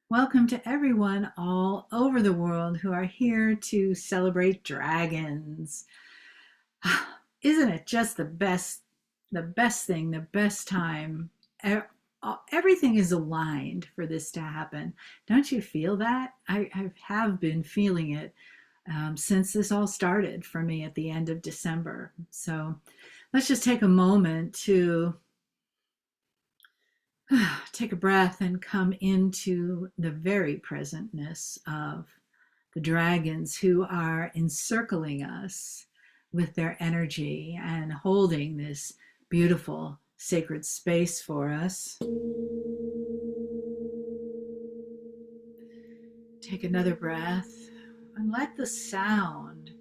Welcome to everyone all over the world who are here to celebrate dragons. Isn't it just the best thing, the best time? Everything is aligned for this to happen. Don't you feel that? I have been feeling it since this all started for me at the end of December. So let's just take a moment to take a breath and come into the very presentness of the dragons who are encircling us with their energy and holding this beautiful sacred space for us. Take another breath and let the sound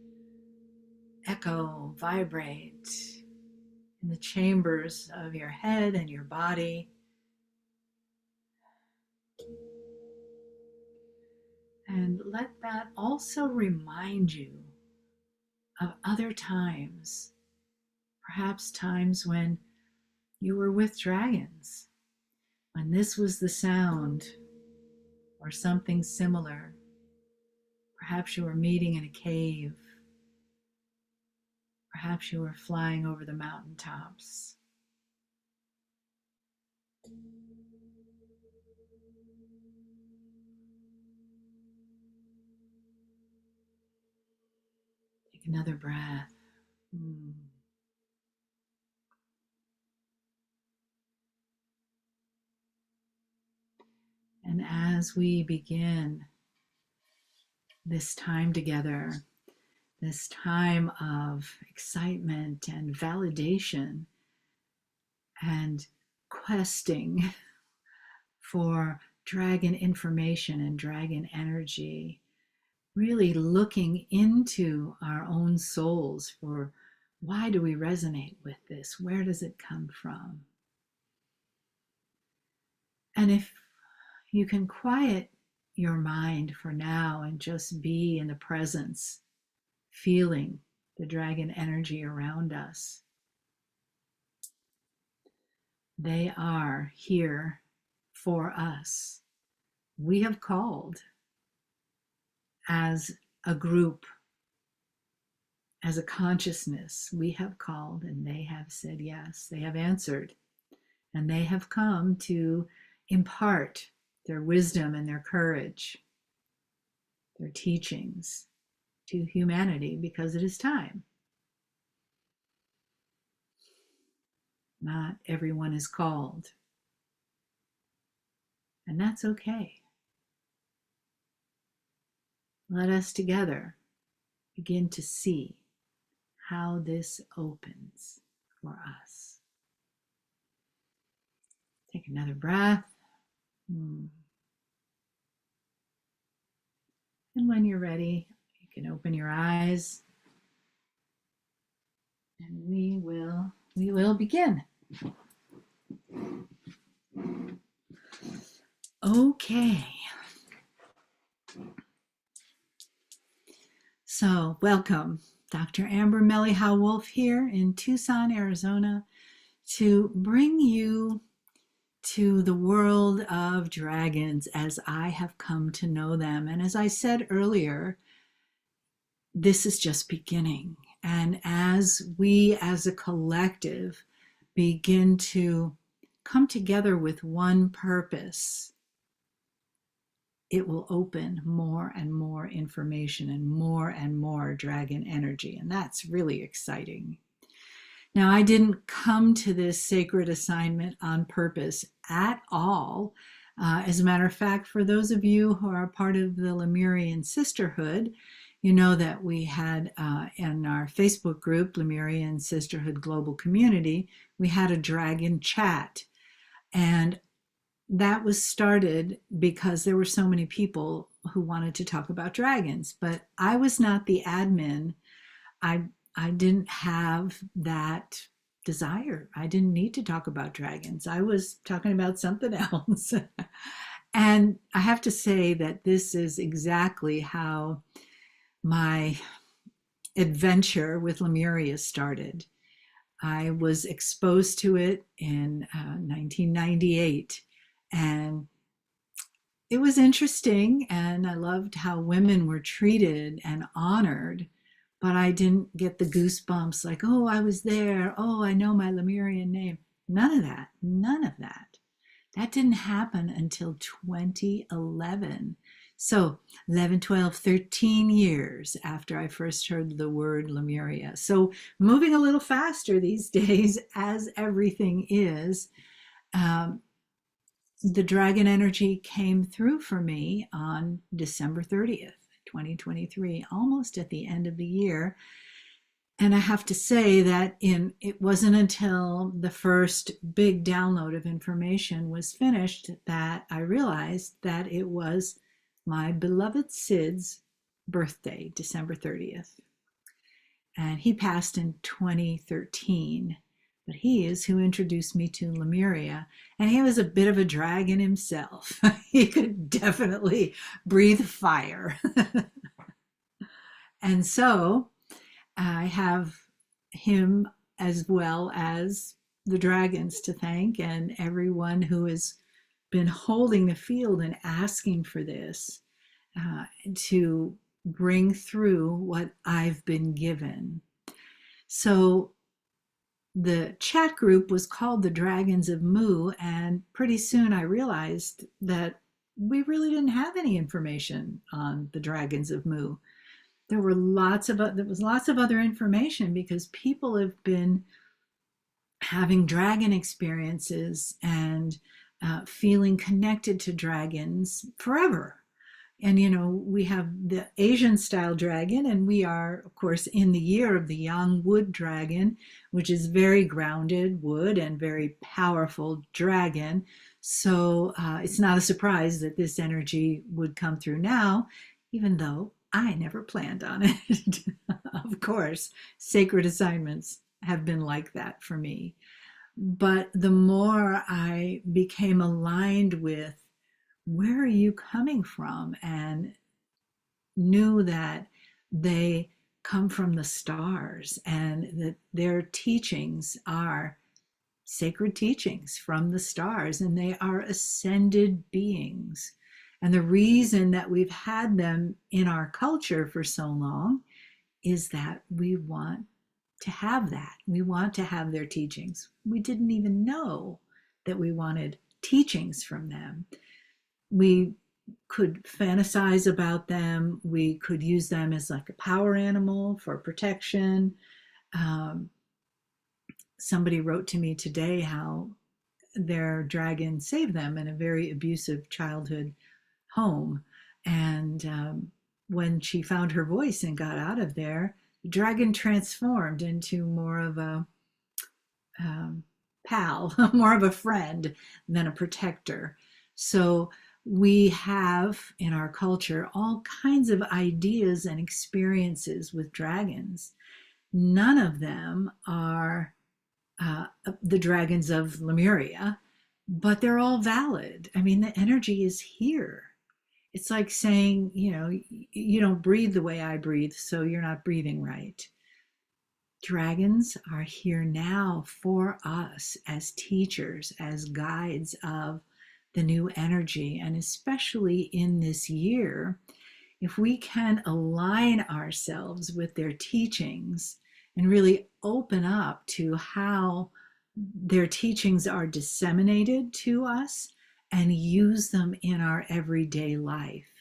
echo, vibrate in the chambers of your head and your body. And let that also remind you of other times, perhaps times when you were with dragons, when this was the sound or something similar. Perhaps you were meeting in a cave. Perhaps you were flying over the mountaintops. Take another breath. And as we begin this time together, this time of excitement and validation and questing for dragon information and dragon energy, really looking into our own souls for why do we resonate with this? Where does it come from? And if you can quiet your mind for now and just be in the presence, feeling the dragon energy around us, they are here for us. We have called as a group, as a consciousness, we have called and they have said yes. They have answered and they have come to impart their wisdom and their courage, their teachings to humanity because it is time. Not everyone is called, and that's okay. Let us together begin to see how this opens for us. Take another breath. And when you're ready, you can open your eyes and we will begin. Okay. So, welcome. Dr. Amber Wolf here in Tucson, Arizona, to bring you to the world of dragons as I have come to know them. And as I said earlier, this is just beginning. And as we as a collective begin to come together with one purpose, it will open more and more information and more dragon energy. And that's really exciting. Now, I didn't come to this sacred assignment on purpose at all. As a matter of fact, for those of you who are part of the Lemurian Sisterhood, you know that we had in our Facebook group, Lemurian Sisterhood Global Community, we had a dragon chat. And that was started because there were so many people who wanted to talk about dragons, but I was not the admin. I didn't have that desire. I didn't need to talk about dragons. I was talking about something else. And I have to say that this is exactly how my adventure with Lemuria started. I was exposed to it in 1998. And it was interesting, and I loved how women were treated and honored, but I didn't get the goosebumps like, oh, I was there. Oh, I know my Lemurian name. None of that. None of that. That didn't happen until 2011. So 11, 12, 13 years after I first heard the word Lemuria. So moving a little faster these days, as everything is. Um, the dragon energy came through for me on December 30th, 2023, almost at the end of the year. And I have to say that it wasn't until the first big download of information was finished that I realized that it was my beloved Sid's birthday, December 30th. And he passed in 2013. But he is who introduced me to Lemuria. And he was a bit of a dragon himself. He could definitely breathe fire. And so I have him as well as the dragons to thank, and everyone who has been holding the field and asking for this to bring through what I've been given. So the chat group was called the Dragons of Mu, and pretty soon I realized that we really didn't have any information on the Dragons of Mu. There was lots of other information because people have been having dragon experiences and feeling connected to dragons forever. And, we have the Asian style dragon, and we are, of course, in the year of the young wood dragon, which is very grounded wood and very powerful dragon. So it's not a surprise that this energy would come through now, even though I never planned on it. Of course, sacred assignments have been like that for me. But the more I became aligned with where are you coming from, and knew that they come from the stars and that their teachings are sacred teachings from the stars, and they are ascended beings. And the reason that we've had them in our culture for so long is that we want to have that. We want to have their teachings. We didn't even know that we wanted teachings from them. We could fantasize about them. We could use them as like a power animal for protection. Somebody wrote to me today how their dragon saved them in a very abusive childhood home. And when she found her voice and got out of there, the dragon transformed into more of a pal, more of a friend than a protector. So we have in our culture all kinds of ideas and experiences with dragons. None of them are the dragons of Lemuria, but they're all valid. I mean, the energy is here. It's like saying, you don't breathe the way I breathe, so you're not breathing right. Dragons are here now for us as teachers, as guides of the new energy. And especially in this year, if we can align ourselves with their teachings and really open up to how their teachings are disseminated to us and use them in our everyday life.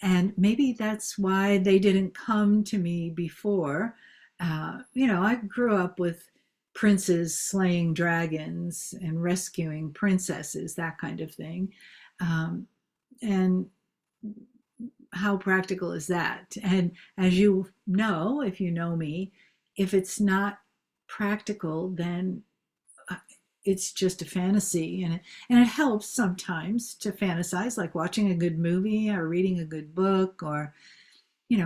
And maybe that's why they didn't come to me before. I grew up with princes slaying dragons and rescuing princesses, that kind of thing. And how practical is that? And as you know, if you know me, if it's not practical, then it's just a fantasy. And it helps sometimes to fantasize, like watching a good movie or reading a good book, or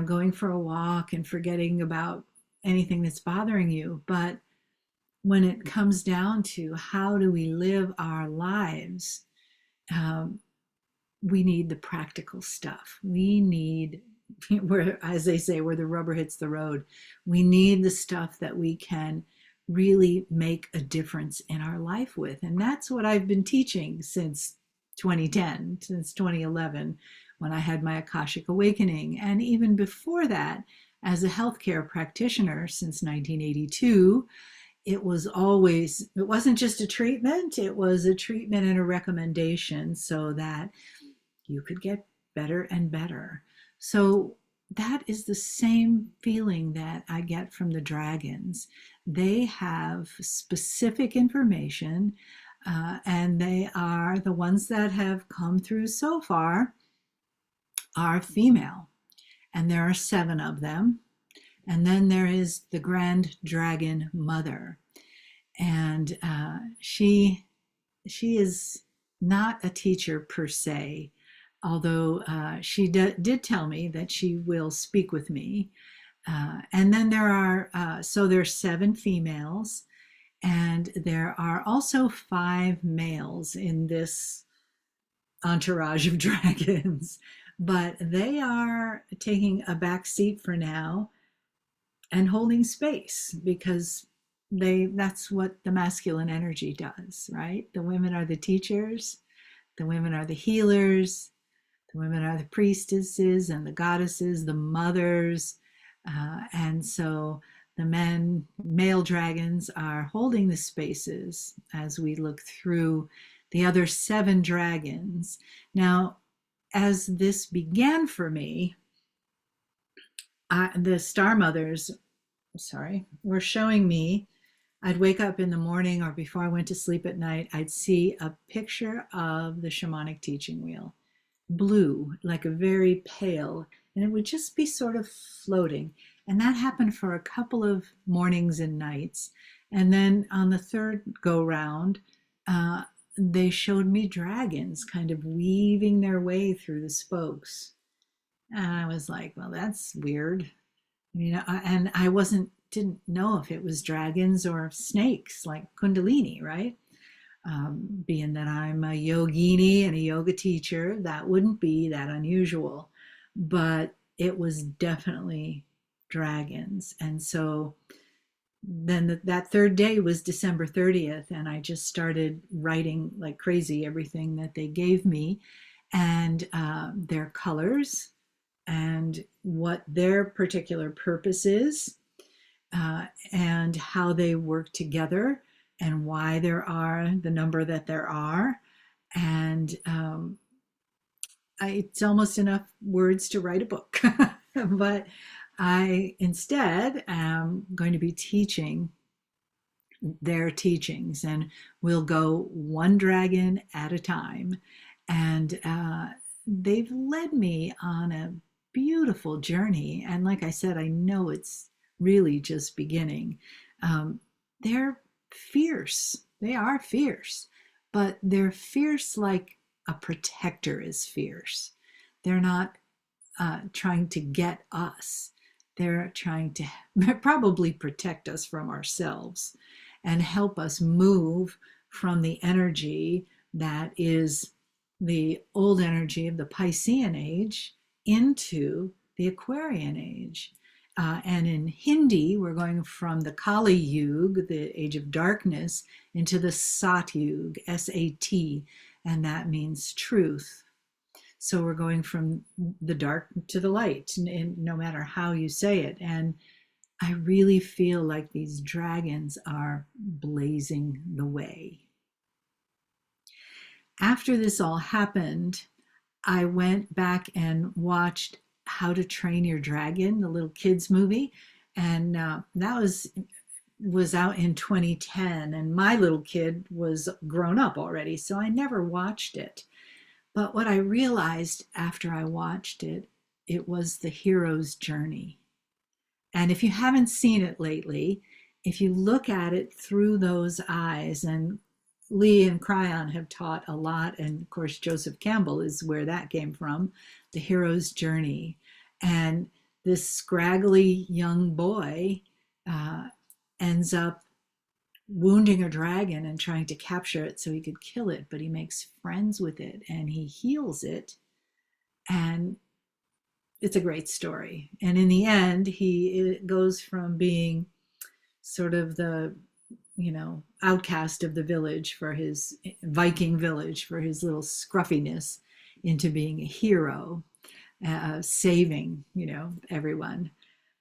going for a walk and forgetting about anything that's bothering you. But when it comes down to how do we live our lives, we need the practical stuff. We need, where, as they say, where the rubber hits the road, we need the stuff that we can really make a difference in our life with. And that's what I've been teaching since 2010, since 2011, when I had my Akashic awakening. And even before that, as a healthcare practitioner since 1982, it wasn't just a treatment, it was a treatment and a recommendation so that you could get better and better. So that is the same feeling that I get from the dragons. They have specific information, and they are the ones that have come through so far are female, and there are 7 of them. And then there is the grand dragon mother, and she is not a teacher per se, although she did tell me that she will speak with me. And then there's 7 females, and there are also 5 males in this entourage of dragons, but they are taking a back seat for now and holding space because that's what the masculine energy does, right? The women are the teachers, the women are the healers, the women are the priestesses and the goddesses, the mothers. And so the male dragons, are holding the spaces as we look through the other 7 dragons. Now, as this began for me, the star mothers, were showing me, I'd wake up in the morning or before I went to sleep at night, I'd see a picture of the shamanic teaching wheel, blue, like a very pale, and it would just be sort of floating. And that happened for a couple of mornings and nights. And then on the 3rd go round, they showed me dragons kind of weaving their way through the spokes. And I was like, well, that's weird. And I didn't know if it was dragons or snakes like Kundalini, right? Being that I'm a yogini and a yoga teacher, that wouldn't be that unusual, but it was definitely dragons. And so then that 3rd day was December 30th, and I just started writing like crazy everything that they gave me, and their colors and what their particular purpose is, and how they work together and why there are the number that there are. And it's almost enough words to write a book. But I instead am going to be teaching their teachings, and we'll go one dragon at a time. And they've led me on a beautiful journey. And like I said, I know it's really just beginning. They're fierce. They are fierce, but they're fierce like a protector is fierce. They're not trying to get us. They're trying to probably protect us from ourselves and help us move from the energy that is the old energy of the Piscean age into the Aquarian age. And in Hindi, we're going from the Kali Yuga, the age of darkness, into the Sat Yuga, S-A-T, and that means truth. So we're going from the dark to the light, no matter how you say it. And I really feel like these dragons are blazing the way. After this all happened, I went back and watched How to Train Your Dragon, the little kids movie, and that was out in 2010, and my little kid was grown up already, so I never watched it. But what I realized after I watched it, it was the hero's journey. And if you haven't seen it lately, if you look at it through those eyes, and Lee and Cryon have taught a lot, and of course Joseph Campbell is where that came from, the hero's journey. And this scraggly young boy ends up wounding a dragon and trying to capture it so he could kill it, but he makes friends with it and he heals it. And it's a great story. And in the end, he goes from being sort of the outcast of the village for his Viking village, for his little scruffiness, into being a hero, saving, everyone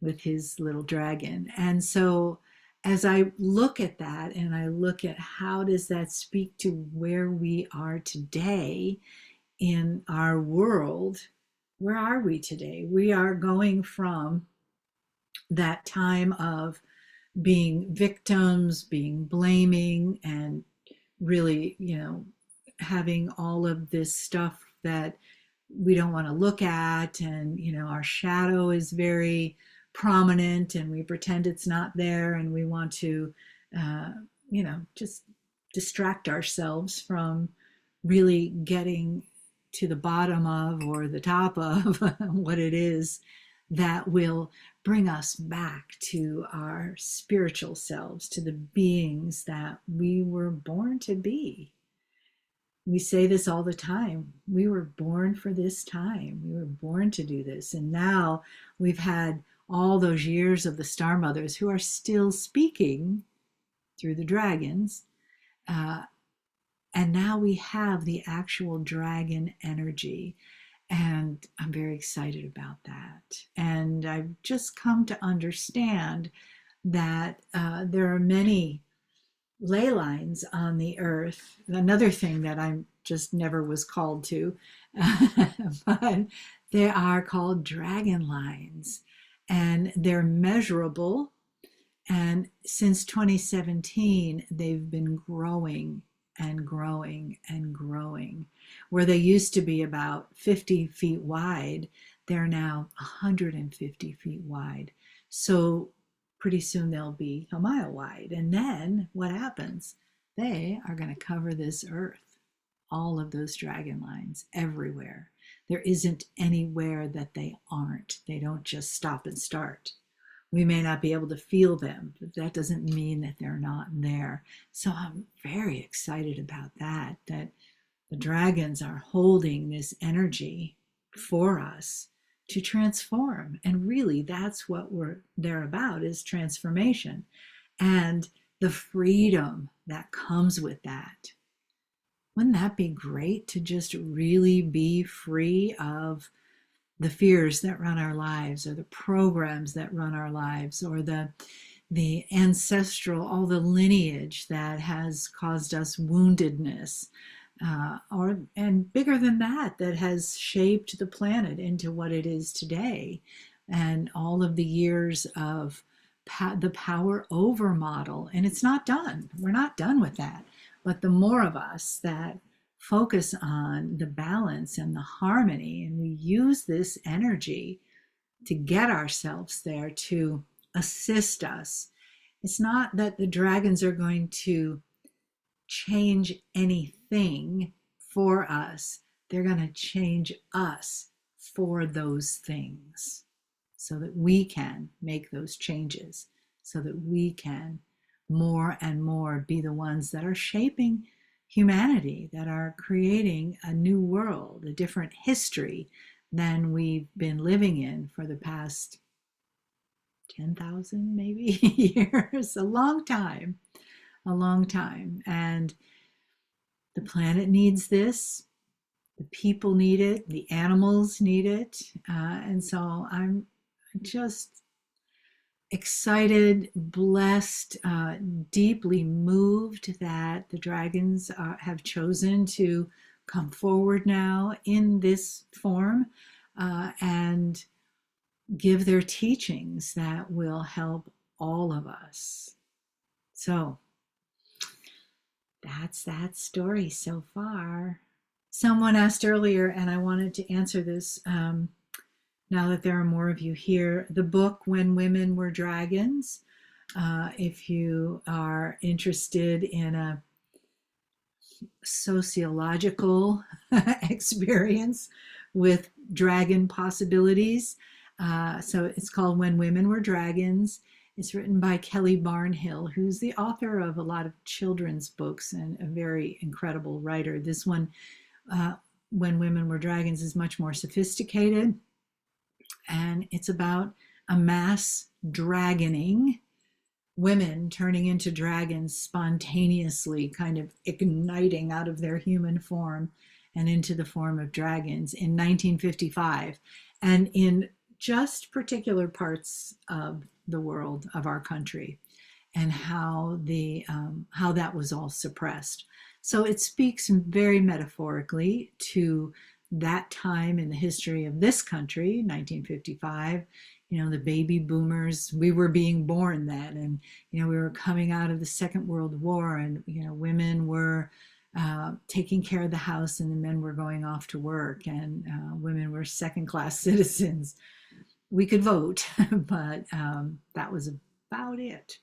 with his little dragon. And so as I look at that and I look at how does that speak to where we are today in our world, where are we today? We are going from that time of being victims, being blaming, and really, having all of this stuff that we don't want to look at. And, our shadow is very prominent and we pretend it's not there. And we want to, just distract ourselves from really getting to the bottom of or the top of what it is that will bring us back to our spiritual selves, to the beings that we were born to be. We say this all the time. We were born for this time. We were born to do this. And now we've had all those years of the star mothers who are still speaking through the dragons. And now we have the actual dragon energy. And I'm very excited about that. And I've just come to understand that there are many ley lines on the earth. Another thing that I just never was called to, but they are called dragon lines, and they're measurable. And since 2017, they've been growing and growing and growing. Where they used to be about 50 feet wide, they're now 150 feet wide. So pretty soon they'll be a mile wide. And then what happens? They are going to cover this earth, all of those dragon lines everywhere. There isn't anywhere that they aren't. They don't just stop and start. We may not be able to feel them, but that doesn't mean that they're not there. So I'm very excited about that the dragons are holding this energy for us to transform. And really, that's what they're about, is transformation and the freedom that comes with that. Wouldn't that be great to just really be free of the fears that run our lives, or the programs that run our lives, or the ancestral, all the lineage that has caused us woundedness, and bigger than that, that has shaped the planet into what it is today, and all of the years of the power over model. And it's not done. We're not done with that. But the more of us that focus on the balance and the harmony, and we use this energy to get ourselves there, to assist us. It's not that the dragons are going to change anything for us. They're going to change us for those things so that we can make those changes, so that we can more and more be the ones that are shaping humanity, that are creating a new world, a different history than we've been living in for the past 10,000 maybe years, a long time. And the planet needs this, the people need it, the animals need it. And so I'm just excited, blessed, deeply moved that the dragons have chosen to come forward now in this form and give their teachings that will help all of us. So that's that story so far. Someone asked earlier, and I wanted to answer this now that there are more of you here, the book When Women Were Dragons. If you are interested in a sociological experience with dragon possibilities. So it's called When Women Were Dragons. It's written by Kelly Barnhill, who's the author of a lot of children's books and a very incredible writer. This one, When Women Were Dragons, is much more sophisticated. And it's about a mass dragoning women turning into dragons spontaneously, kind of igniting out of their human form and into the form of dragons in 1955. And in just particular parts of the world of our country, and how that was all suppressed. So it speaks very metaphorically to that time in the history of this country, 1955. The baby boomers, we were being born then, and we were coming out of the Second World War, and women were taking care of the house, and the men were going off to work, and women were second-class citizens. We could vote, but that was about it.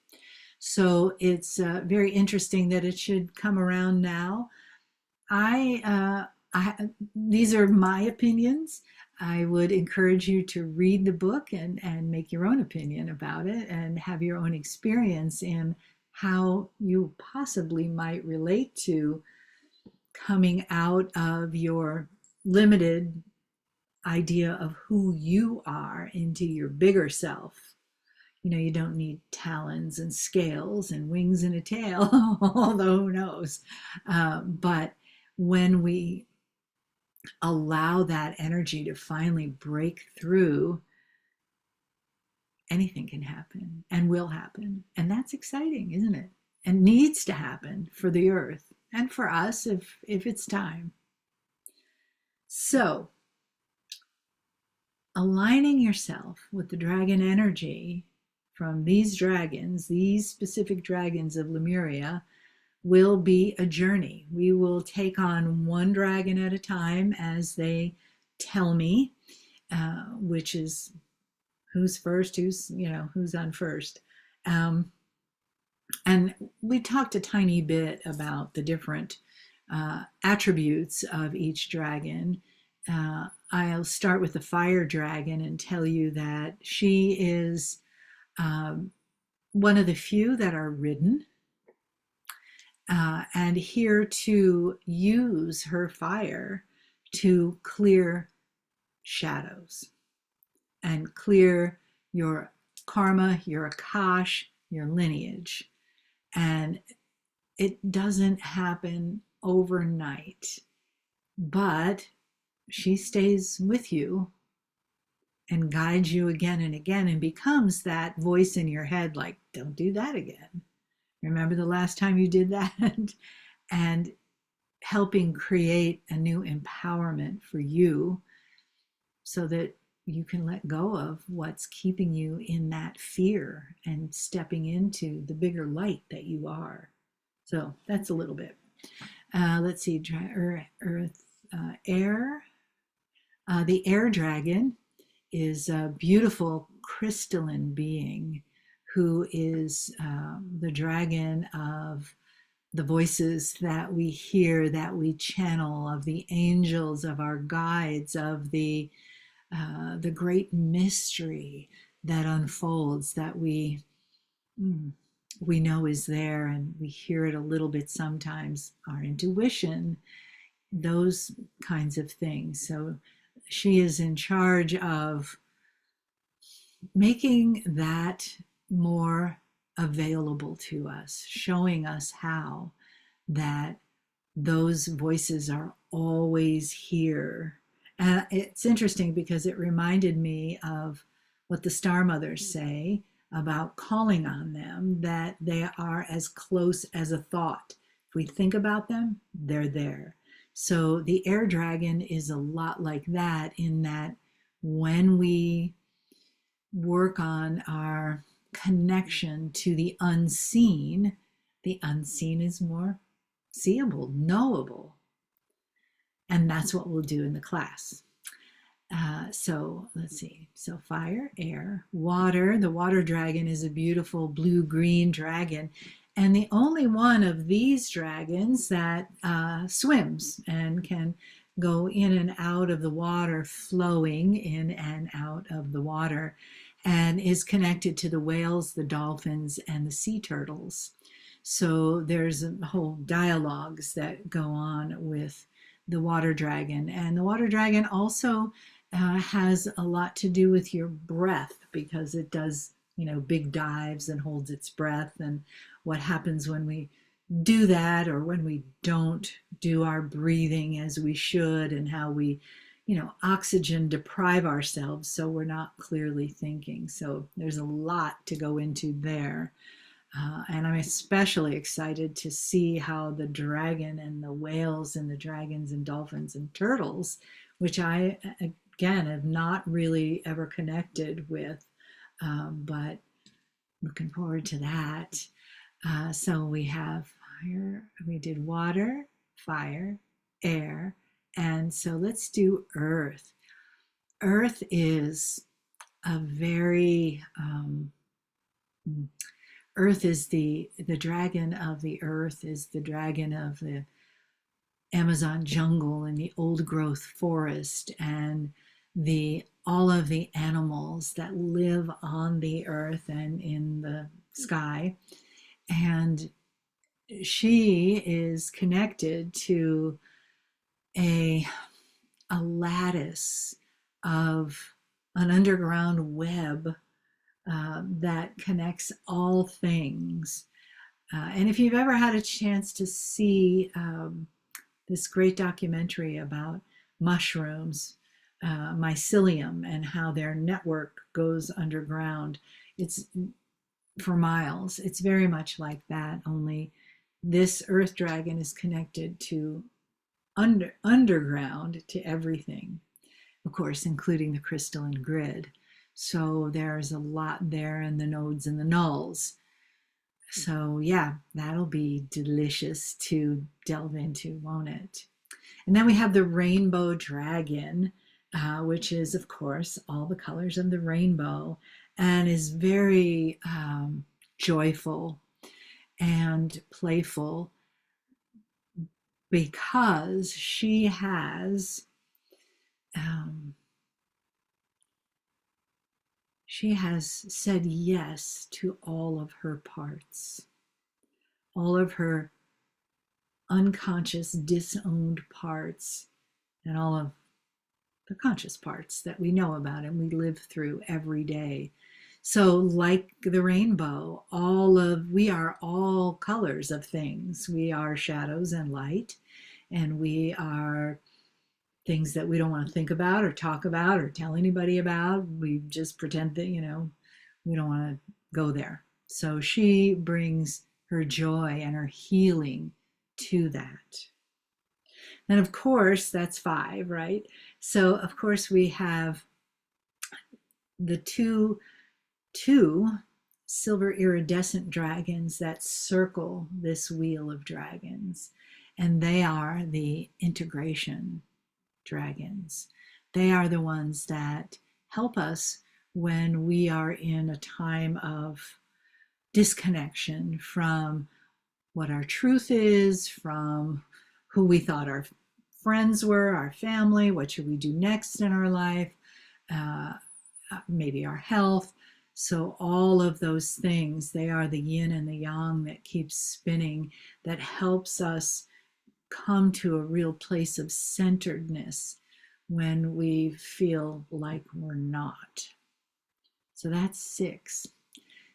So it's very interesting that it should come around now. These are my opinions. I would encourage you to read the book and make your own opinion about it and have your own experience in how you possibly might relate to coming out of your limited idea of who you are into your bigger self. You don't need talons and scales and wings and a tail, although who knows. But when we allow that energy to finally break through, anything can happen and will happen. And that's exciting, isn't it? And needs to happen for the earth and for us if it's time. So, aligning yourself with the dragon energy from these dragons, these specific dragons of Lemuria, will be a journey. We will take on one dragon at a time as they tell me, which is who's first, who's on first. And we talked a tiny bit about the different attributes of each dragon. I'll start with the fire dragon and tell you that she is one of the few that are ridden, and here to use her fire to clear shadows and clear your karma, your akash, your lineage. And it doesn't happen overnight, but she stays with you and guides you again and again and becomes that voice in your head like, don't do that again. Remember the last time you did that? And helping create a new empowerment for you so that you can let go of what's keeping you in that fear and stepping into the bigger light that you are. So that's a little bit. Let's see, earth, air. The air dragon is a beautiful crystalline being who is the dragon of the voices that we hear, that we channel, of the angels, of our guides, of the great mystery that unfolds, that we know is there, and we hear it a little bit sometimes, our intuition, those kinds of things. So she is in charge of making that more available to us, showing us how that those voices are always here. And it's interesting because it reminded me of what the Star Mothers say about calling on them, that they are as close as a thought. If we think about them, they're there. So the air dragon is a lot like that, in that when we work on our connection to the unseen is more seeable, knowable. And that's what we'll do in the class. So let's see. So fire, air, water. The water dragon is a beautiful blue-green dragon. And the only one of these dragons that swims and can go in and out of the water, flowing in and out of the water, and is connected to the whales, the dolphins, and the sea turtles. So there's a whole dialogues that go on with the water dragon. And the water dragon also has a lot to do with your breath, because it does, big dives and holds its breath, and what happens when we do that, or when we don't do our breathing as we should, and how we oxygen deprive ourselves so we're not clearly thinking. So there's a lot to go into there. And I'm especially excited to see how the dragon and the whales and the dragons and dolphins and turtles, which I, again, have not really ever connected with, but looking forward to that. So we have fire, we did water, fire, air, and so let's do earth. Earth is a very, earth is the dragon of the earth, is the dragon of the Amazon jungle and the old growth forest, and all of the animals that live on the earth and in the sky. And she is connected to a lattice of an underground web that connects all things. And if you've ever had a chance to see this great documentary about mushrooms, mycelium, and how their network goes underground, it's for miles. It's very much like that, only this earth dragon is connected to underground to everything, of course, including the crystalline grid. So there's a lot there, and the nodes and the nulls. So yeah, that'll be delicious to delve into, won't it? And then we have the rainbow dragon, which is, of course, all the colors of the rainbow, and is very joyful and playful, because she has said yes to all of her parts, all of her unconscious, disowned parts, and all of the conscious parts that we know about and we live through every day. So like the rainbow, we are all colors of things. We are shadows and light, and we are things that we don't want to think about or talk about or tell anybody about. We just pretend that, we don't want to go there. So she brings her joy and her healing to that. And of course, that's 5, right? So of course we have the two silver iridescent dragons that circle this wheel of dragons, and they are the integration dragons. They are the ones that help us when we are in a time of disconnection from what our truth is, from who we thought our friends were, our family, what should we do next in our life, maybe our health. So all of those things, they are the yin and the yang that keeps spinning, that helps us come to a real place of centeredness when we feel like we're not. So that's 6.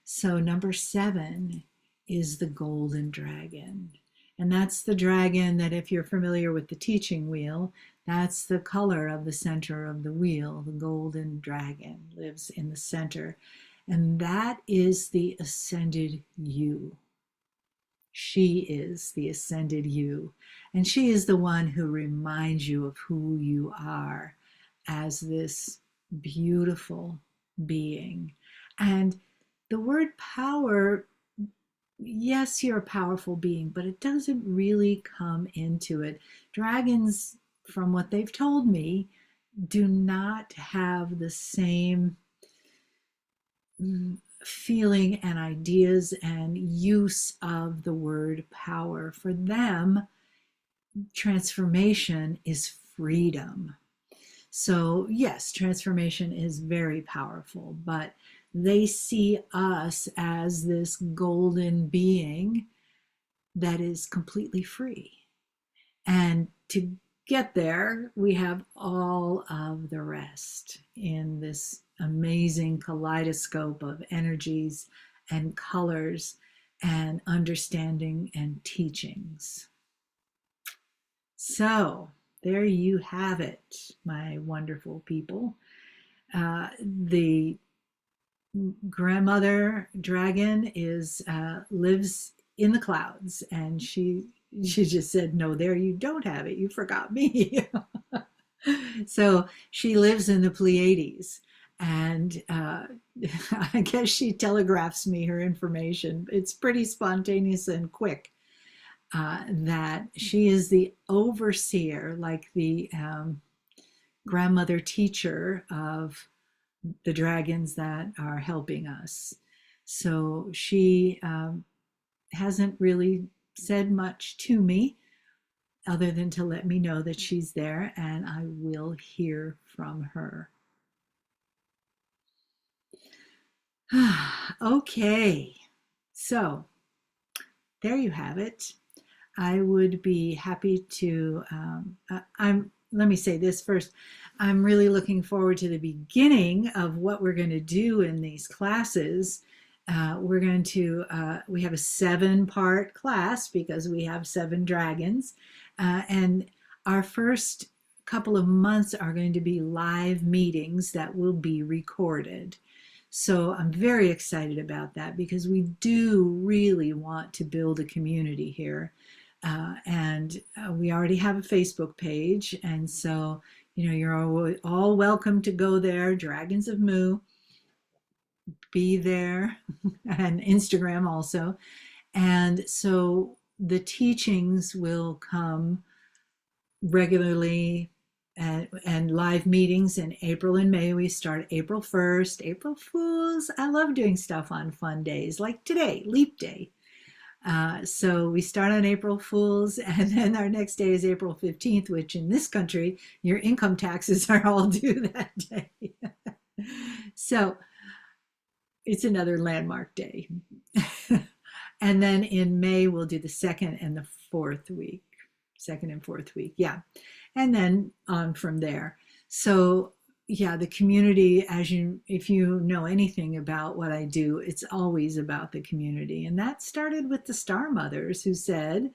So number 7 is the golden dragon. And that's the dragon that, if you're familiar with the teaching wheel, that's the color of the center of the wheel. The golden dragon lives in the center. And that is the ascended you. She is the ascended you. And she is the one who reminds you of who you are as this beautiful being. And the word power, yes, you're a powerful being, but it doesn't really come into it. Dragons, from what they've told me, do not have the same feeling and ideas and use of the word power. For them, transformation is freedom. So yes, transformation is very powerful, but they see us as this golden being that is completely free. And to get there, we have all of the rest in this amazing kaleidoscope of energies and colors and understanding and teachings. So, there you have it, my wonderful people. The grandmother dragon is lives in the clouds, and she just said, "No, there you don't have it. You forgot me." So she lives in the Pleiades, and I guess she telegraphs me her information. It's pretty spontaneous and quick. That she is the overseer, like the grandmother teacher of the dragons that are helping us. So she hasn't really said much to me other than to let me know that she's there, and I will hear from her. Okay, so there you have it. I would be happy to, let me say this first. I'm really looking forward to the beginning of what we're going to do in these classes. We have a 7-part class because we have 7 dragons. And our first couple of months are going to be live meetings that will be recorded. So I'm very excited about that because we do really want to build a community here. And we already have a Facebook page. And so, you're all welcome to go there, Dragons of Mu, be there, and Instagram also. And so the teachings will come regularly, and live meetings in April and May. We start April 1st, April Fools. I love doing stuff on fun days like today, Leap Day. So we start on April Fools, and then our next day is April 15th, which in this country, your income taxes are all due that day. So it's another landmark day. And then in May, we'll do the second and fourth week. Yeah. And then on from there. So yeah, the community, if you know anything about what I do, it's always about the community. And that started with the Star Mothers, who said,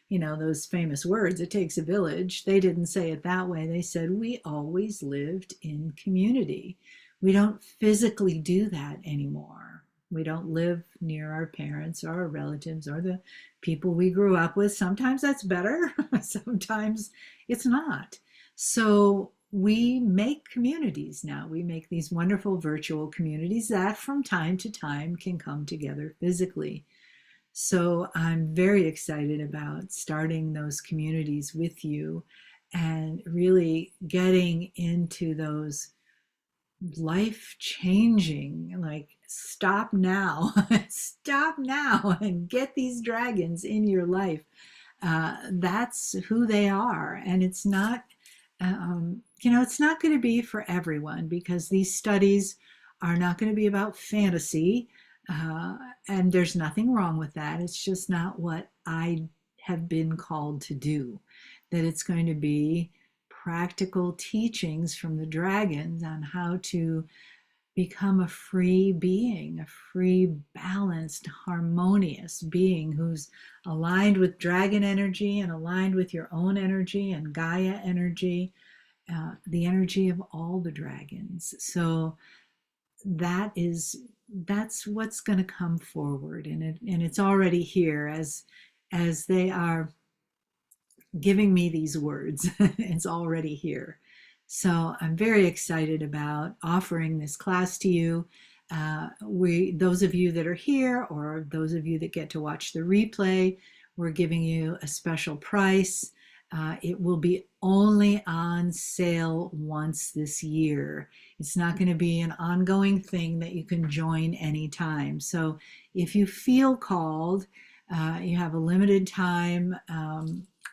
those famous words, it takes a village. They didn't say it that way. They said, we always lived in community. We don't physically do that anymore. We don't live near our parents or our relatives or the people we grew up with. Sometimes that's better. Sometimes it's not. So we make communities now. We make these wonderful virtual communities that from time to time can come together physically. So I'm very excited about starting those communities with you and really getting into those life-changing, like stop now, stop now and get these dragons in your life. That's who they are. And it's not, it's not going to be for everyone, because these studies are not going to be about fantasy. And there's nothing wrong with that. It's just not what I have been called to do. That it's going to be practical teachings from the dragons on how to become a free being, a free, balanced, harmonious being who's aligned with dragon energy and aligned with your own energy and Gaia energy, the energy of all the dragons. So that's what's going to come forward, and it's already here as they are giving me these words. It's already here. So I'm very excited about offering this class to you. Those of you that are here, or those of you that get to watch the replay, we're giving you a special price. It will be only on sale once this year. It's not going to be an ongoing thing that you can join anytime. So if you feel called, you have a limited time,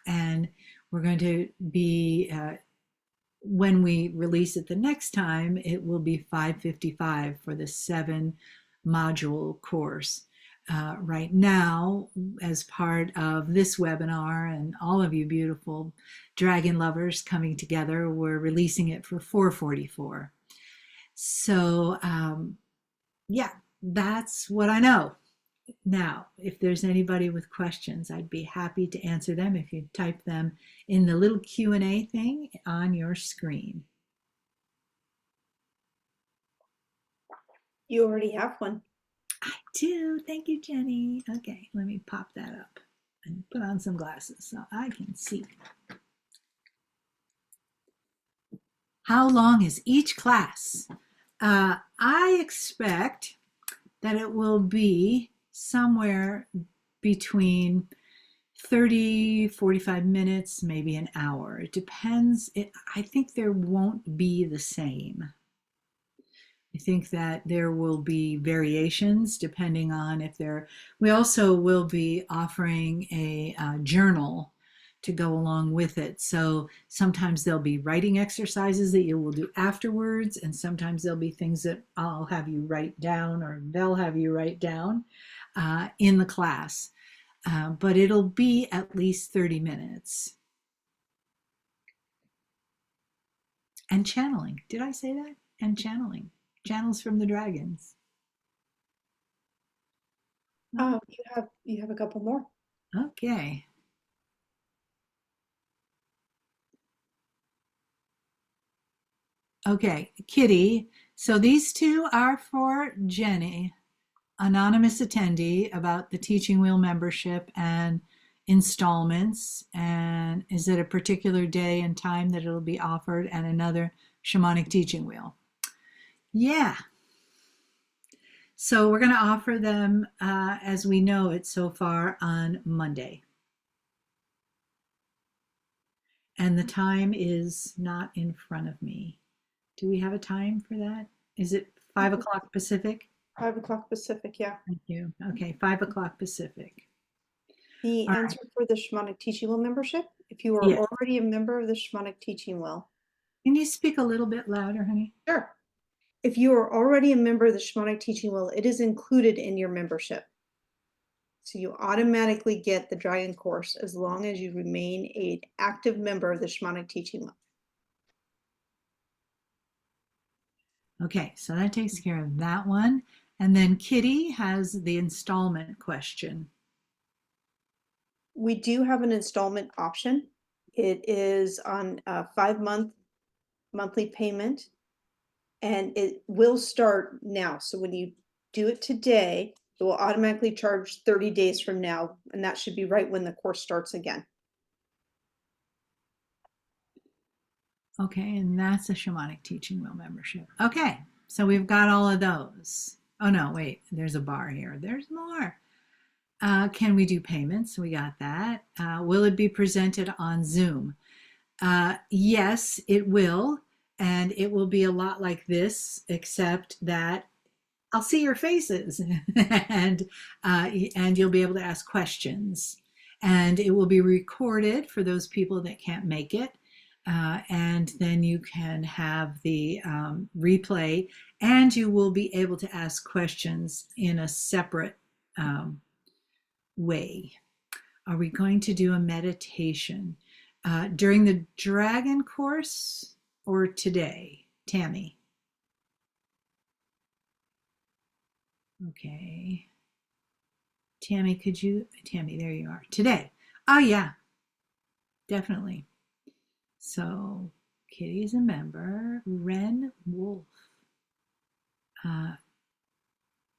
and we're going to be, when we release it the next time, it will be $555 for the 7 module course. right now, as part of this webinar and all of you beautiful dragon lovers coming together, we're releasing it for $444. So yeah, that's what I know. Now, if there's anybody with questions, I'd be happy to answer them if you type them in the little Q&A thing on your screen. You already have one. I do. Thank you, Jenny. Okay, let me pop that up and put on some glasses so I can see. How long is each class? I expect that it will be somewhere between 30, 45 minutes, maybe an hour. It depends. I think there won't be the same. I think that there will be variations depending on if there. We also will be offering a journal to go along with it. So sometimes there'll be writing exercises that you will do afterwards, and sometimes there'll be things that I'll have you write down or they'll have you write down in the class. But it'll be at least 30 minutes. And channeling. Did I say that? And channeling. Channels from the dragons. You have a couple more. Okay. Okay, Kitty. So these two are for Jenny, anonymous attendee, about the teaching wheel membership and installments. And is it a particular day and time that it'll be offered, and another shamanic teaching wheel? Yeah. So we're going to offer them as we know it so far on Monday. And the time is not in front of me. Do we have a time for that? Is it 5 o'clock Pacific? 5 o'clock Pacific, yeah. Thank you. Okay, 5 o'clock Pacific. The All answer for the Shamanic Teaching Wheel membership, if you are Yes. already a member of the Shamanic Teaching Wheel. Can you speak a little bit louder, honey? Sure. If you are already a member of the Shamanic Teaching Wheel, it is included in your membership. So you automatically get the Dragon course as long as you remain an active member of the Shamanic Teaching Wheel. Okay, so that takes care of that one. And then Kitty has the installment question. We do have an installment option. It is on a 5-month monthly payment, and it will start now. So when you do it today, it will automatically charge 30 days from now, and that should be right when the course starts again. Okay, and that's a shamanic teaching wheel membership. Okay, so we've got all of those. Oh no, wait, there's a bar here. There's more. Can we do payments? We got that. Will it be presented on Zoom? Yes, it will. And it will be a lot like this, except that I'll see your faces and you'll be able to ask questions. And it will be recorded for those people that can't make it. And then you can have the replay, and you will be able to ask questions in a separate way. Are we going to do a meditation during the dragon course or today? Tammy. Okay. Tammy, Tammy, there you are. Today. Oh, yeah, definitely. So Kitty's a member. Ren Wolf.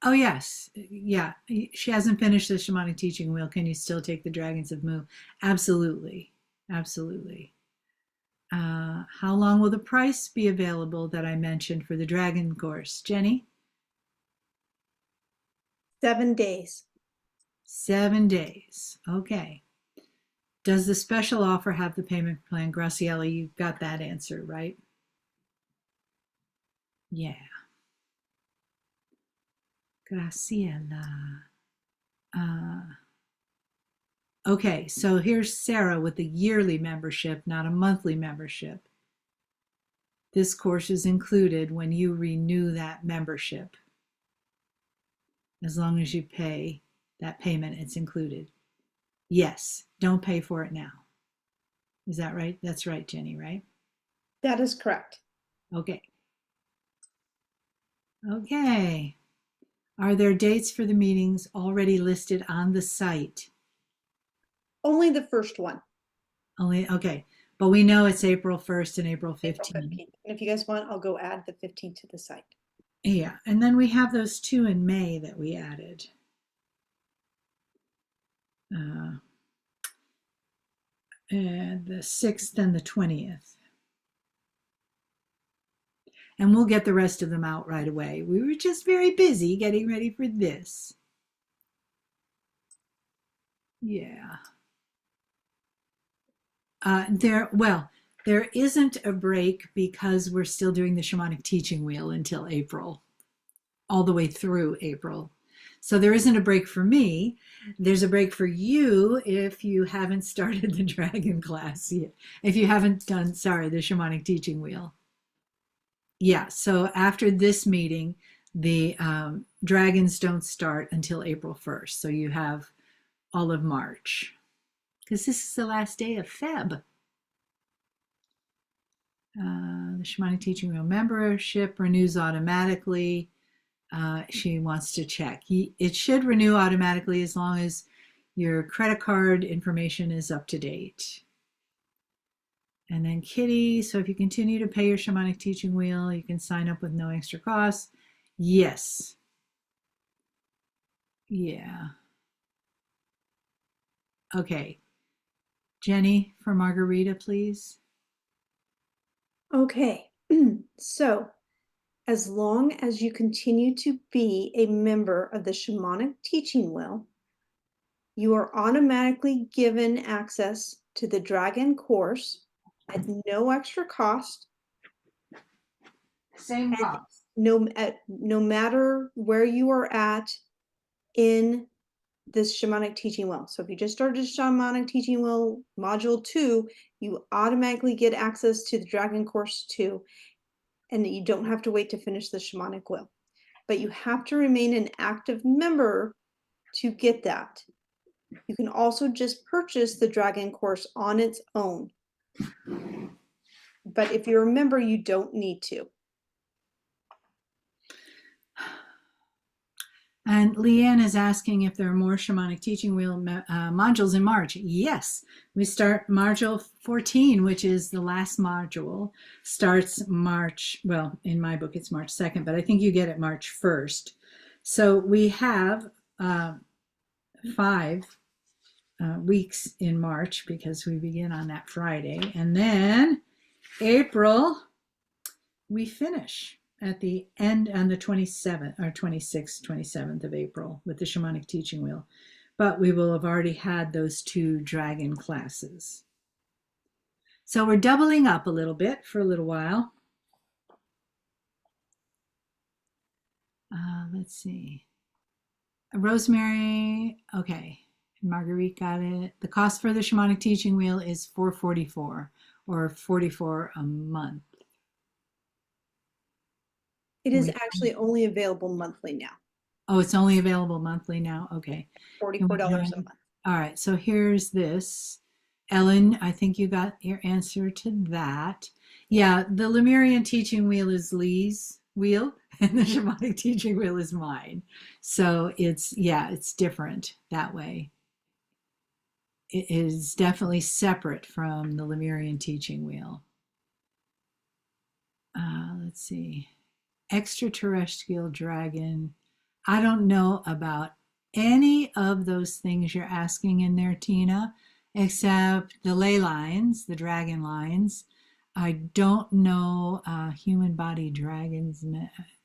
Oh, yes. Yeah. She hasn't finished the shamanic teaching wheel. Can you still take the dragons of Mu? Absolutely. Absolutely. How long will the price be available that I mentioned for the dragon course? Jenny? 7 days. 7 days. Okay. Does the special offer have the payment plan? Graciela, you got that answer, right? Yeah. Graciela. Okay, so here's Sarah with a yearly membership, not a monthly membership. This course is included when you renew that membership, as long as you pay that payment, it's included. Yes, don't pay for it now. Is that right? That's right, Jenny, right? That is correct. Okay. Okay. Are there dates for the meetings already listed on the site? Only the first one, Only, okay. But we know it's April 1st and April April 15th. 15th. And if you guys want, I'll go add the 15th to the site. Yeah. And then we have those two in May that we added. And the 6th and the 20th. And we'll get the rest of them out right away. We were just very busy getting ready for this. Yeah. There isn't a break because we're still doing the shamanic teaching wheel until April, all the way through April. So there isn't a break for me. There's a break for you if you haven't started the dragon class yet. If you haven't done, sorry, the shamanic teaching wheel. Yeah, so after this meeting, the dragons don't start until April 1st. So you have all of March because this is the last day of Feb. The shamanic teaching wheel membership renews automatically. She wants to check. It should renew automatically as long as your credit card information is up to date. And then Kitty, so if you continue to pay your shamanic teaching wheel, you can sign up with no extra cost. Yes. Yeah. Okay. Jenny for Margarita, please. Okay, so as long as you continue to be a member of the shamanic teaching wheel, you are automatically given access to the dragon course at no extra cost. Same cost. No matter where you are at in this shamanic teaching wheel. So if you just started shamanic teaching wheel module 2, you automatically get access to the dragon course 2, and you don't have to wait to finish the shamanic wheel. But you have to remain an active member to get that. You can also just purchase the dragon course on its own. But if you're a member, you don't need to. And Leanne is asking if there are more shamanic teaching wheel modules in March. Yes, we start module 14, which is the last module, starts March, well, in my book it's March 2nd, but I think you get it March 1st. So we have 5 weeks in March because we begin on that Friday. And then April, we finish at the end on the 27th or 26th, 27th of April with the shamanic teaching wheel. But we will have already had those 2 dragon classes. So we're doubling up a little bit for a little while. Let's see. Rosemary, okay. Marguerite got it. The cost for the shamanic teaching wheel is $444 or $44 a month. It is actually only available monthly now. Oh, it's only available monthly now? Okay. $44 a month. All right, so here's this. Ellen, I think you got your answer to that. Yeah, the Lemurian teaching wheel is Lee's wheel, and the shamanic teaching wheel is mine. So it's different that way. It is definitely separate from the Lemurian teaching wheel. Let's see. Extraterrestrial dragon. I don't know about any of those things you're asking in there, Tina, except the ley lines, the dragon lines. I don't know human body dragons.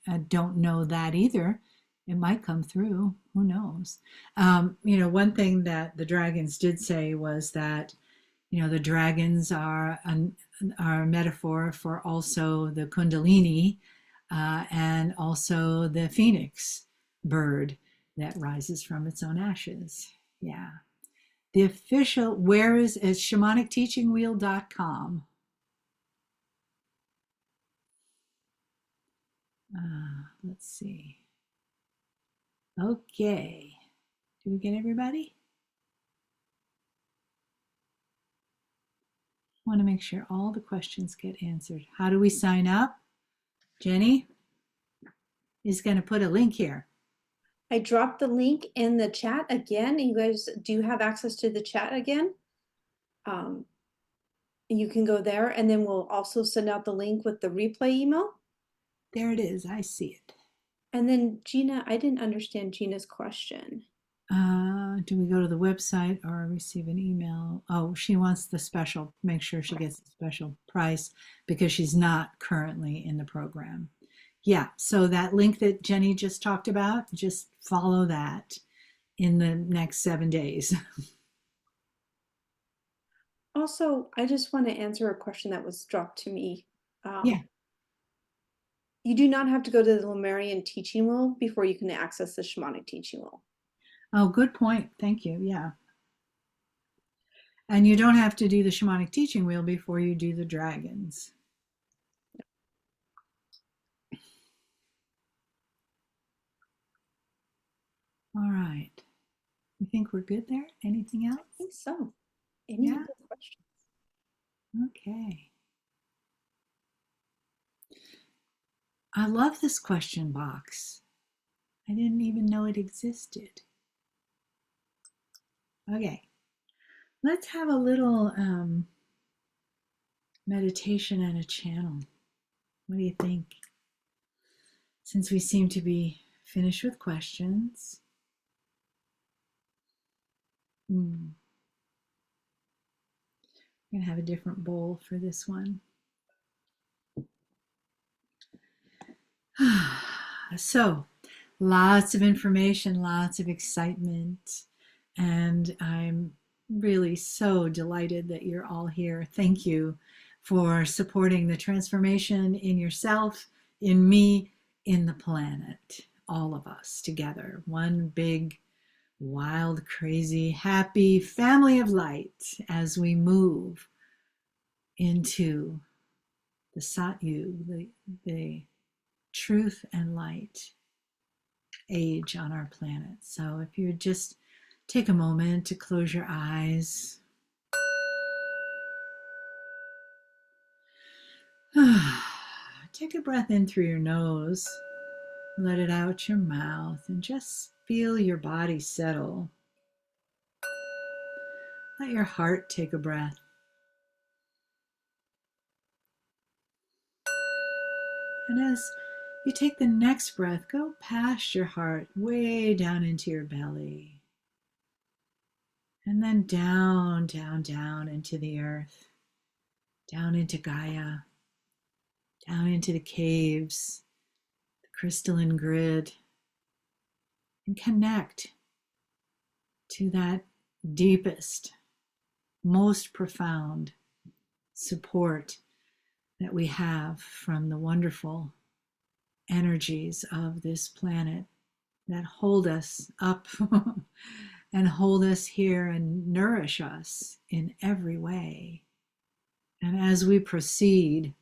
I don't know that either. It might come through. Who knows? One thing that the dragons did say was that, the dragons are a metaphor for also the Kundalini and also the phoenix bird that rises from its own ashes. Yeah. The official, where is shamanicteachingwheel.com. Let's see. Okay. Did we get everybody? I want to make sure all the questions get answered. How do we sign up? Jenny is going to put a link here. I dropped the link in the chat again. You guys do have access to the chat again. You can go there, and then we'll also send out the link with the replay email. There it is. I see it. And then Gina, I didn't understand Gina's question. Do we go to the website or receive an email? Oh, she wants the special, make sure she gets the special price because she's not currently in the program. Yeah, so that link that Jenny just talked about, just follow that in the next 7 days. Also, I just want to answer a question that was dropped to me. Yeah. You do not have to go to the Lemurian teaching wheel before you can access the shamanic teaching wheel. Oh, good point. Thank you. Yeah. And you don't have to do the shamanic teaching wheel before you do the dragons. All right. You think we're good there? Anything else? I think so. Any other questions? Okay. I love this question box. I didn't even know it existed. Okay. Let's have a little meditation and a channel. What do you think? Since we seem to be finished with questions. I'm going to have a different bowl for this one. So, lots of information, lots of excitement, and I'm really so delighted that you're all here. Thank you for supporting the transformation in yourself, in me, in the planet, all of us together. One big, wild, crazy, happy family of light as we move into the Satyu, the truth and light age on our planet. So if you just take a moment to close your eyes. Take a breath in through your nose, let it out your mouth, and just feel your body settle. Let your heart take a breath. And as you take the next breath, go past your heart, way down into your belly. And then down, down, down into the earth, down into Gaia, down into the caves, the crystalline grid, and connect to that deepest, most profound support that we have from the wonderful energies of this planet that hold us up and hold us here and nourish us in every way. And as we proceed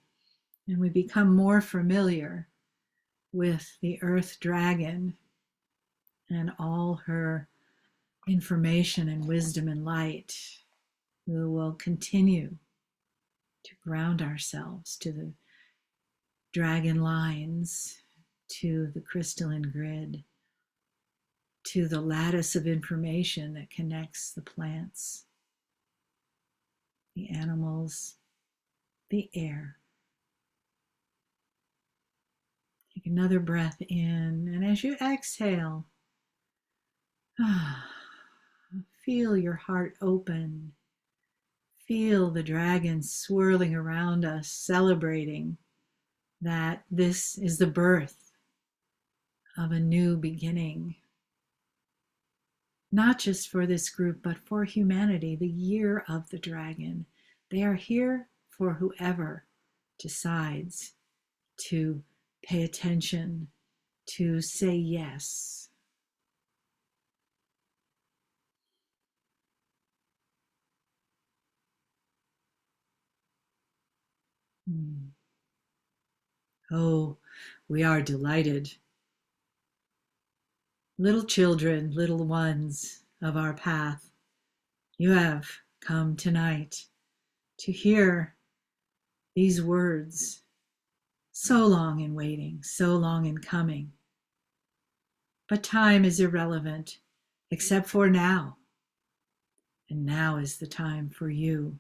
and we become more familiar with the earth dragon and all her information and wisdom and light, we will continue to ground ourselves to the dragon lines, to the crystalline grid, to the lattice of information that connects the plants, the animals, the air. Take another breath in, and as you exhale, feel your heart open. Feel the dragons swirling around us, celebrating that this is the birth of a new beginning. Not just for this group, but for humanity, the year of the dragon. They are here for whoever decides to pay attention, to say yes. Oh, we are delighted Little children, little ones of our path, you have come tonight to hear these words, so long in waiting, so long in coming. But time is irrelevant except for now. And now is the time for you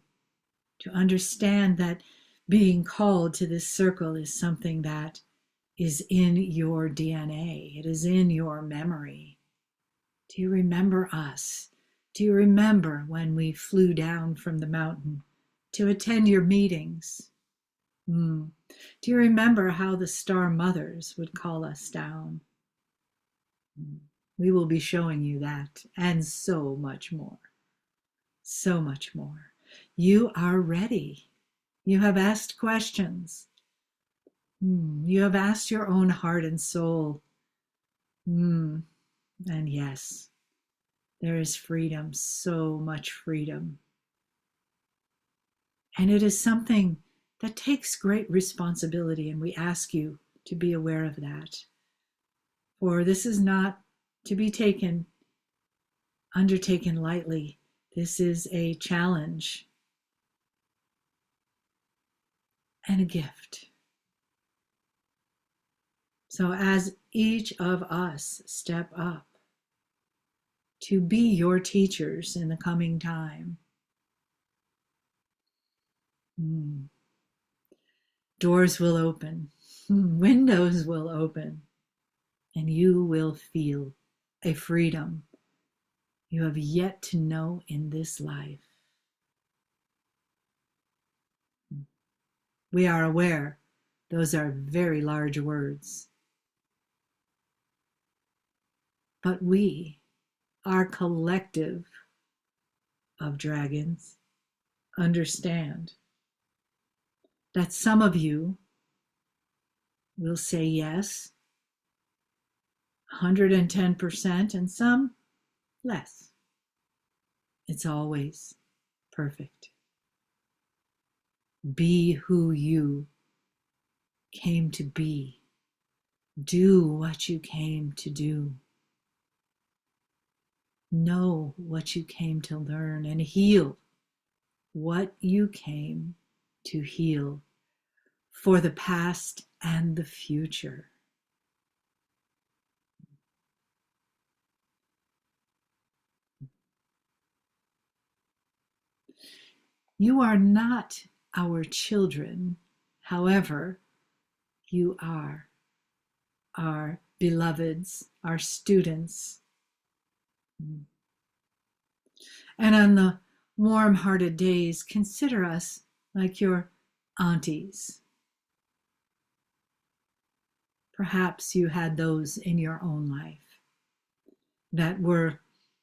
to understand that being called to this circle is something that is in your DNA. It is in your memory. Do you remember us? Do you remember when we flew down from the mountain to attend your meetings? Do you remember how the star mothers would call us down? We will be showing you that and so much more. So much more. You are ready. You have asked questions. You have asked your own heart and soul. And yes, there is freedom, so much freedom. And it is something that takes great responsibility, and we ask you to be aware of that. For this is not to be undertaken lightly. This is a challenge and a gift. So as each of us step up to be your teachers in the coming time, doors will open, windows will open, and you will feel a freedom you have yet to know in this life. We are aware those are very large words, but we, our collective of dragons, understand that some of you will say yes 110% and some less. It's always perfect. Be who you came to be. Do what you came to do. Know what you came to learn and heal what you came to heal for the past and the future. You are not our children. However, you are our beloveds, our students. And on the warm-hearted days, consider us like your aunties. Perhaps you had those in your own life that were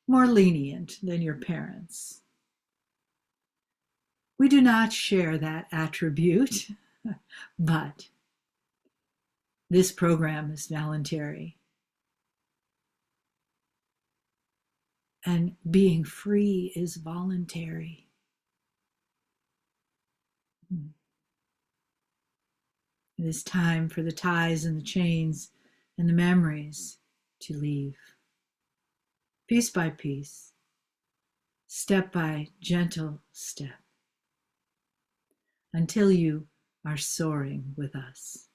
more lenient than your parents. We do not share that attribute, but this program is voluntary. And being free is voluntary. It is time for the ties and the chains and the memories to leave. Piece by piece, step by gentle step, until you are soaring with us.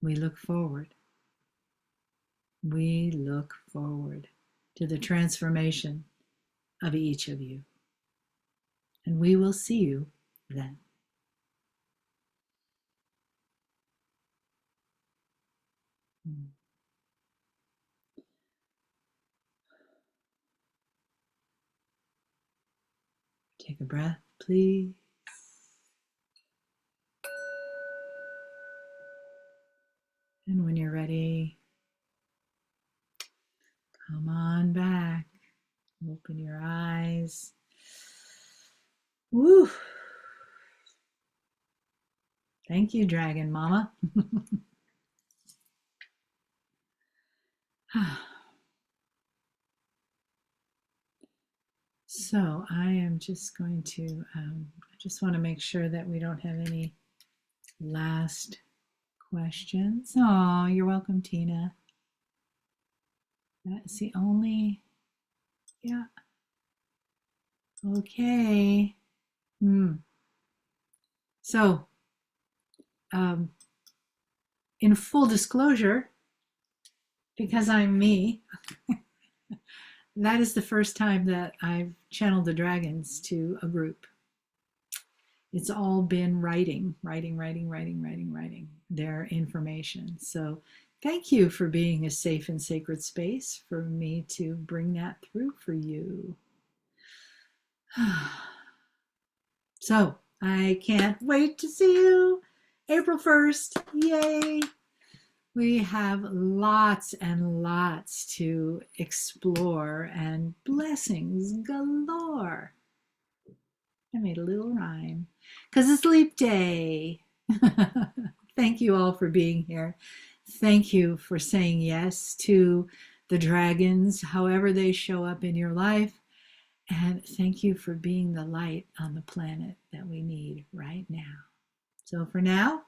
We look forward. We look forward to the transformation of each of you. And we will see you then. Take a breath, please. And when you're ready, come on back. Open your eyes. Woo! Thank you, Dragon Mama. So I am just going to just want to make sure that we don't have any last questions. Oh, you're welcome, Tina. That's the only, yeah. Okay. So, in full disclosure, because I'm me, that is the first time that I've channeled the dragons to a group. It's all been writing their information. So thank you for being a safe and sacred space for me to bring that through for you. So I can't wait to see you April 1st. Yay! We have lots and lots to explore and blessings galore. I made a little rhyme because it's leap day. Thank you all for being here. Thank you for saying yes to the dragons, however they show up in your life. And thank you for being the light on the planet that we need right now. So for now,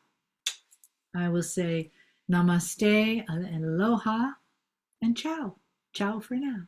I will say namaste and aloha and ciao. Ciao for now.